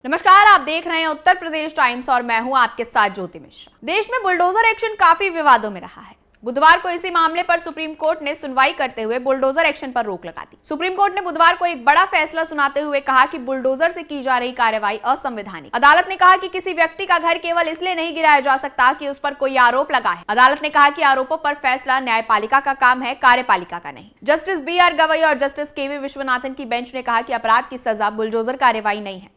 नमस्कार, आप देख रहे हैं उत्तर प्रदेश टाइम्स और मैं हूं आपके साथ ज्योति मिश्रा। देश में बुलडोजर एक्शन काफी विवादों में रहा है। बुधवार को इसी मामले पर सुप्रीम कोर्ट ने सुनवाई करते हुए बुलडोजर एक्शन पर रोक लगा दी। सुप्रीम कोर्ट ने बुधवार को एक बड़ा फैसला सुनाते हुए कहा कि बुलडोजर से की जा रही कार्रवाई असंवैधानिक। अदालत ने कहा कि किसी व्यक्ति का घर केवल इसलिए नहीं गिराया जा सकता कि उस पर कोई आरोप लगा है। अदालत ने कहा कि आरोपों पर फैसला न्यायपालिका का काम है, कार्यपालिका का नहीं। Justice B R. गवई और जस्टिस के.वी. विश्वनाथन की बेंच ने कहा कि अपराध की सजा बुलडोजर कार्रवाई नहीं है।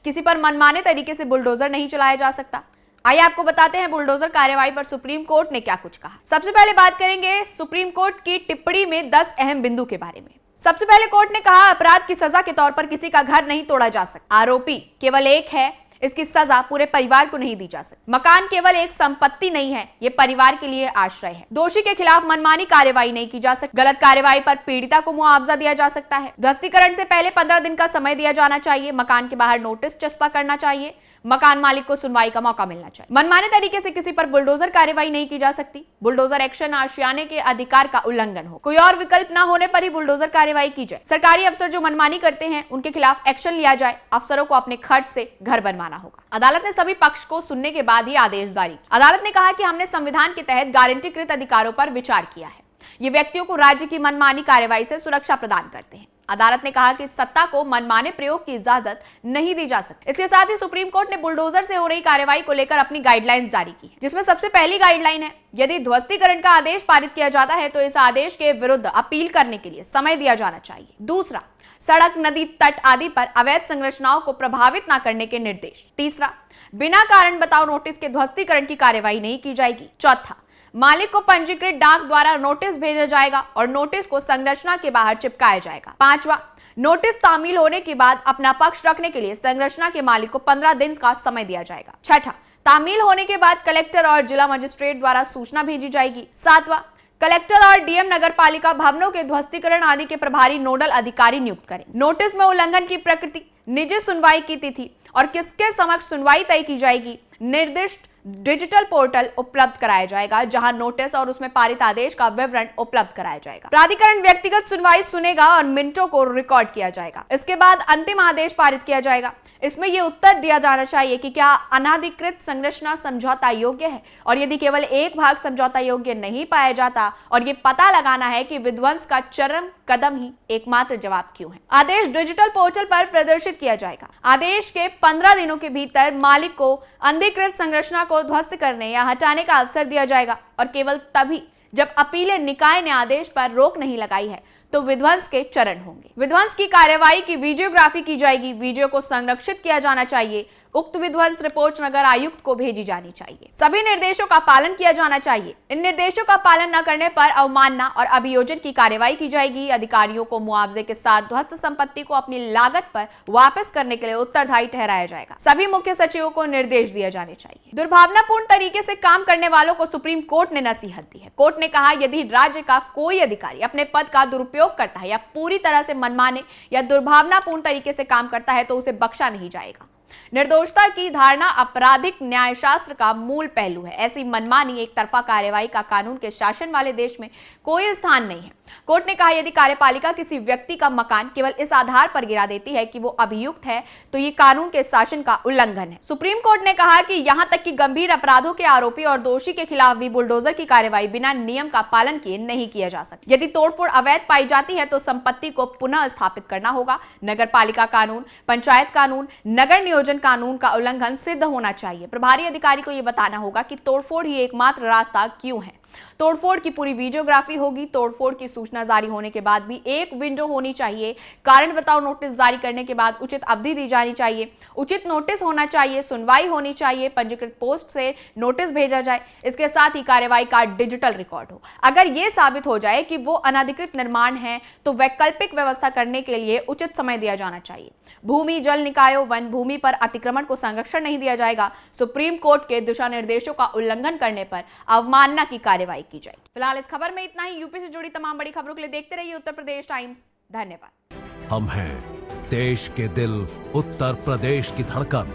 किसी पर मनमाने तरीके से बुलडोजर नहीं चलाया जा सकता। आइए आपको बताते हैं बुलडोजर कार्रवाई पर सुप्रीम कोर्ट ने क्या कुछ कहा। सबसे पहले बात करेंगे सुप्रीम कोर्ट की टिप्पणी में 10 अहम बिंदु के बारे में। सबसे पहले कोर्ट ने कहा, अपराध की सजा के तौर पर किसी का घर नहीं तोड़ा जा सकता। आरोपी केवल एक है, इसकी सजा पूरे परिवार को नहीं दी जा सकती। मकान केवल एक संपत्ति नहीं है, ये परिवार के लिए आश्रय है। दोषी के खिलाफ मनमानी कार्रवाई नहीं की जा सकती। गलत कार्रवाई पर पीड़िता को मुआवजा दिया जा सकता है। ध्वस्तीकरण से पहले 15 दिन का समय दिया जाना चाहिए। मकान के बाहर नोटिस चस्पा करना चाहिए। मकान मालिक को सुनवाई का मौका मिलना चाहिए। मनमाने तरीके से किसी पर बुलडोजर कार्रवाई नहीं की जा सकती। बुलडोजर एक्शन आशियाने के अधिकार का उल्लंघन हो। कोई और विकल्प न होने पर ही बुलडोजर कार्रवाई की जाए। सरकारी अफसर जो मनमानी करते हैं उनके खिलाफ एक्शन लिया जाए। अफसरों को अपने खर्च से घर बनवाना होगा। अदालत ने सभी पक्ष को सुनने के बाद ही आदेश जारी। अदालत ने कहा कि हमने संविधान के तहत गारंटीकृत अधिकारों पर विचार किया है। ये व्यक्तियों को राज्य की मनमानी कार्रवाई से सुरक्षा प्रदान करते हैं। अदालत ने कहा कि सत्ता को मनमाने प्रयोग की इजाजत नहीं दी जा सकती। इसके साथ ही सुप्रीम कोर्ट ने बुलडोजर से हो रही कार्रवाई को लेकर अपनी गाइडलाइंस जारी की है, जिसमें सबसे पहली गाइडलाइन है, यदि ध्वस्तीकरण का आदेश पारित किया जाता है तो इस आदेश के विरुद्ध अपील करने के लिए समय दिया जाना चाहिए। दूसरा, सड़क, नदी, तट आदि पर अवैध संरचनाओं को प्रभावित न करने के निर्देश। तीसरा, बिना कारण बताओ नोटिस के ध्वस्तीकरण की कार्रवाई नहीं की जाएगी। चौथा, मालिक को पंजीकृत डाक द्वारा नोटिस भेजा जाएगा और नोटिस को संरचना के बाहर चिपकाया जाएगा। पांचवा, नोटिस तामील होने के बाद अपना पक्ष रखने के लिए संरचना के मालिक को 15 दिन का समय दिया जाएगा। छठा, तामील होने के बाद कलेक्टर और जिला मजिस्ट्रेट द्वारा सूचना भेजी जाएगी। सातवां, कलेक्टर और डीएम नगर पालिका भवनों के ध्वस्तीकरण आदि के प्रभारी नोडल अधिकारी नियुक्त करें। नोटिस में उल्लंघन की प्रकृति, निजी सुनवाई की तिथि और किसके समक्ष सुनवाई तय की जाएगी। निर्दिष्ट डिजिटल पोर्टल उपलब्ध कराया जाएगा, जहां नोटिस और उसमें पारित आदेश का विवरण उपलब्ध कराया जाएगा। प्राधिकरण व्यक्तिगत सुनवाई सुनेगा और मिनटों को रिकॉर्ड किया जाएगा। इसके बाद अंतिम आदेश पारित किया जाएगा। इसमें यह उत्तर दिया जाना चाहिए कि क्या अनाधिकृत संरचना समझौता योग्य है, और यदि केवल एक भाग समझौता योग्य नहीं पाया जाता, और ये पता लगाना है कि विध्वंस का चरम कदम ही एकमात्र जवाब क्यों है। आदेश डिजिटल पोर्टल पर प्रदर्शित किया जाएगा। आदेश के 15 दिनों के भीतर मालिक को अनधिकृत संरचना को ध्वस्त करने या हटाने का अवसर दिया जाएगा, और केवल तभी जब अपीलीय निकाय ने आदेश पर रोक नहीं लगाई है तो विध्वंस के चरण होंगे। विध्वंस की कार्रवाई की वीडियोग्राफी की जाएगी। वीडियो को संरक्षित किया जाना चाहिए। उक्त विध्वंस रिपोर्ट नगर आयुक्त को भेजी जानी चाहिए। सभी निर्देशों का पालन किया जाना चाहिए। इन निर्देशों का पालन न करने पर अवमानना और अभियोजन की कार्रवाई की जाएगी। अधिकारियों को मुआवजे के साथ ध्वस्त संपत्ति को अपनी लागत पर वापस करने के लिए उत्तरदायी ठहराया जाएगा। सभी मुख्य सचिवों को निर्देश दिए जाने चाहिए। दुर्भावनापूर्ण तरीके से काम करने वालों को सुप्रीम कोर्ट ने नसीहत दी है। कोर्ट ने कहा, यदि राज्य का कोई अधिकारी अपने पद का दुरुपयोग करता है या पूरी तरह से मनमाने या दुर्भावनापूर्ण तरीके से काम करता है तो उसे बख्शा नहीं जाएगा। निर्दोषता की धारणा आपराधिक न्यायशास्त्र का मूल पहलू है। ऐसी मनमानी, एक तरफा कार्रवाई का कानून के शासन वाले देश में कोई स्थान नहीं है। कोर्ट ने कहा, यदि कार्यपालिका किसी व्यक्ति का मकान केवल इस आधार पर गिरा देती है कि वो अभियुक्त है तो ये कानून के शासन का उल्लंघन है। सुप्रीम कोर्ट ने कहा कि यहां तक कि गंभीर अपराधों के आरोपी और दोषी के खिलाफ भी बुलडोजर की कार्रवाई बिना नियम का पालन किए नहीं किया जा सकती। यदि तोड़फोड़ अवैध पाई जाती है तो संपत्ति को पुनः स्थापित करना होगा। नगर पालिका कानून, पंचायत कानून, नगर नियोजन कानून का उल्लंघन सिद्ध होना चाहिए। प्रभारी अधिकारी को यह बताना होगा कि तोड़फोड़ ही एकमात्र रास्ता क्यों है। तोड़फोड़ की पूरी वीडियोग्राफी होगी। तोड़फोड़ की सूचना जारी होने के बाद भी एक विंडो होनी चाहिए। कारण बताओ नोटिस जारी करने के बाद उचित अवधि दी जानी चाहिए। उचित नोटिस होना चाहिए। सुनवाई होनी चाहिए। पंजीकृत पोस्ट से नोटिस भेजा जाए। इसके साथ ही कार्रवाई का डिजिटल रिकॉर्ड हो। अगर यह साबित हो जाए कि वो अनाधिकृत निर्माण है तो वैकल्पिक व्यवस्था करने के लिए उचित समय दिया जाना चाहिए। भूमि, जल निकायों, वन भूमि पर अतिक्रमण को संरक्षण नहीं दिया जाएगा। सुप्रीम कोर्ट के दिशा निर्देशों का उल्लंघन करने पर अवमानना की कार्रवाई की जाए। फिलहाल इस खबर में इतना ही। यूपी से जुड़ी तमाम बड़ी खबरों के लिए देखते रहिए उत्तर प्रदेश टाइम्स। धन्यवाद। हम हैं देश के दिल, उत्तर प्रदेश की धड़कन,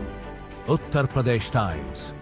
उत्तर प्रदेश टाइम्स।